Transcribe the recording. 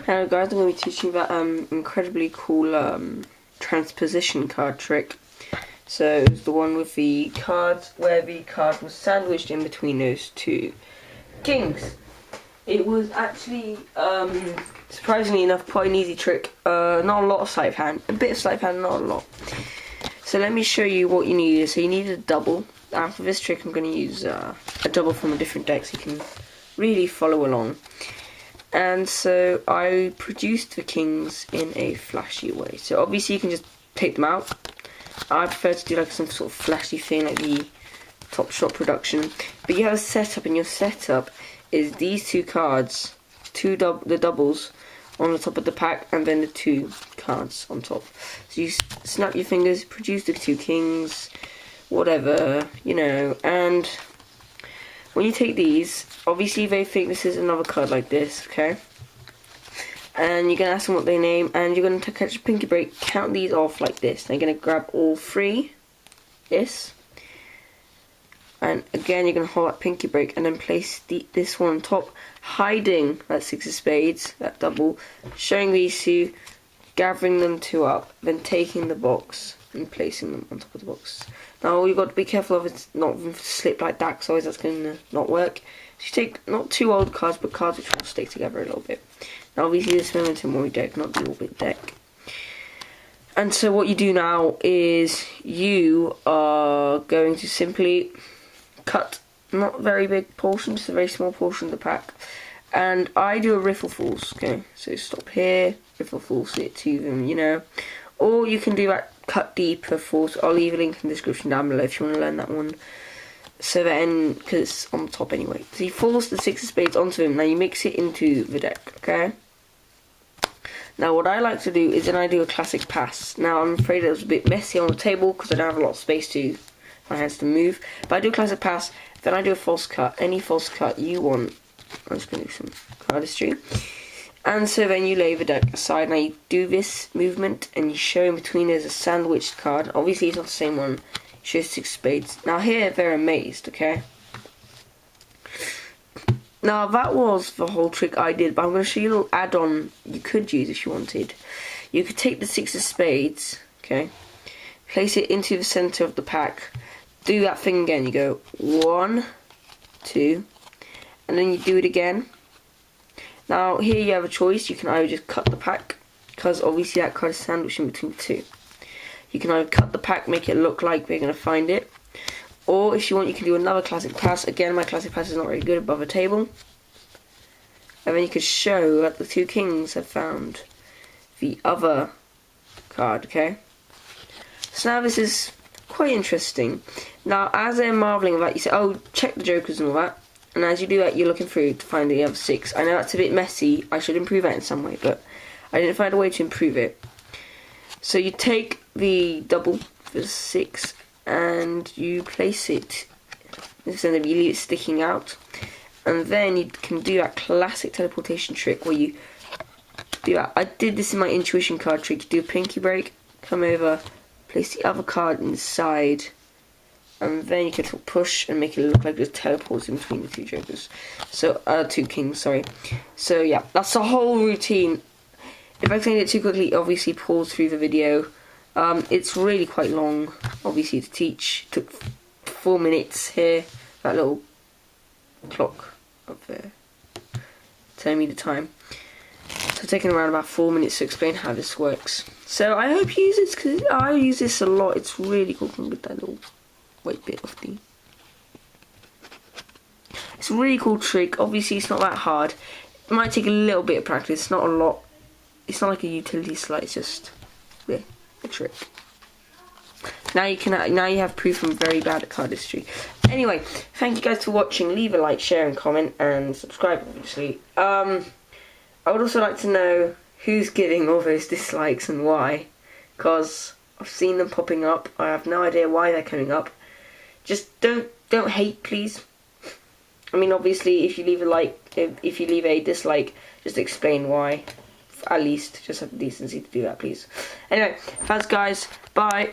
Hello guys, I'm going to be teaching that incredibly cool transposition card trick. So it's the one with the cards where the card was sandwiched in between those two kings. It was actually surprisingly enough quite an easy trick. Not a lot of sleight of hand, a bit of sleight of hand, not a lot. So let me show you what you need. So you need a double. For this trick I'm going to use a double from a different deck so you can really follow along. And so I produced the kings in a flashy way. So obviously you can just take them out. I prefer to do like some sort of flashy thing like the Top Shot production. But you have a setup, and your setup is these two cards, the doubles on the top of the pack, and then the two cards on top. So you snap your fingers, produce the two kings, whatever, you know, and when you take these, obviously they think this is another card like this, okay? And you're going to ask them what they name, and you're going to catch a pinky break, count these off like this. Now you're going to grab all three, this, and again you're going to hold that pinky break, and then place this one on top, hiding that six of spades, that double, showing these two, gathering them two up, then taking the box and placing them on top of the box. Now you've got to be careful of it not slip like that, because otherwise that's going to not work. So you take not two old cards, but cards which will stick together a little bit. Now obviously this Memento Mori deck, not the Orbit deck. And so what you do now is you are going to simply cut not a very big portion, just a very small portion of the pack. And I do a riffle falls, okay? So stop here, riffle falls it to them, you know. Or you can do that cut deeper falls. I'll leave a link in the description down below if you want to learn that one. So then, because it's on top anyway. So you force the six of spades onto him. Now you mix it into the deck, okay? Now what I like to do is then I do a classic pass. Now I'm afraid it was a bit messy on the table because I don't have a lot of space to my hands to move. But I do a classic pass, then I do a false cut. Any false cut you want. I'm just going to do some cardistry. And so then you lay the deck aside. Now you do this movement and you show in between there's a sandwiched card. Obviously it's not the same one. It shows six spades. Now here they're amazed, okay? Now that was the whole trick I did, but I'm going to show you a little add-on you could use if you wanted. You could take the six of spades, okay? Place it into the center of the pack. Do that thing again. You go 1, 2, and then you do it again. Now here you have a choice. You can either just cut the pack, because obviously that card is sandwiched in between the two. You can either cut the pack, make it look like we're going to find it, or if you want you can do another classic pass. Again, my classic pass is not very good above a table. And then you could show that the two kings have found the other card, okay? So now this is quite interesting. Now as they're marvelling about it, you say, oh, check the jokers and all that. And as you do that, you're looking through to find the other six. I know that's a bit messy. I should improve that in some way, but I didn't find a way to improve it. So you take the double, the six, and you place it. Instead of you leave it sticking out, and then you can do that classic teleportation trick where you do that. I did this in my intuition card trick. You do a pinky break, come over, place the other card inside. And then you can push and make it look like there's teleports in between the two jokers. So, two kings, sorry. So yeah, that's the whole routine. If I explained it too quickly, obviously pause through the video. It's really quite long, obviously, to teach. It took 4 minutes here. That little clock up there telling me the time. So it's taken around about 4 minutes to explain how this works. So I hope you use this, because I use this a lot. It's really cool with that little white bit of the... It's a really cool trick. Obviously it's not that hard. It might take a little bit of practice. It's not a lot. It's not like a utility slide. It's just a trick. Now you have proof I'm very bad at cardistry. Anyway, thank you guys for watching. Leave a like, share and comment, and subscribe obviously. I would also like to know who's giving all those dislikes and why, because I've seen them popping up. I have no idea why they're coming up. Just don't hate, please. I mean, obviously, if you leave a like, if you leave a dislike, just explain why. At least, just have the decency to do that, please. Anyway, thanks, guys. Bye.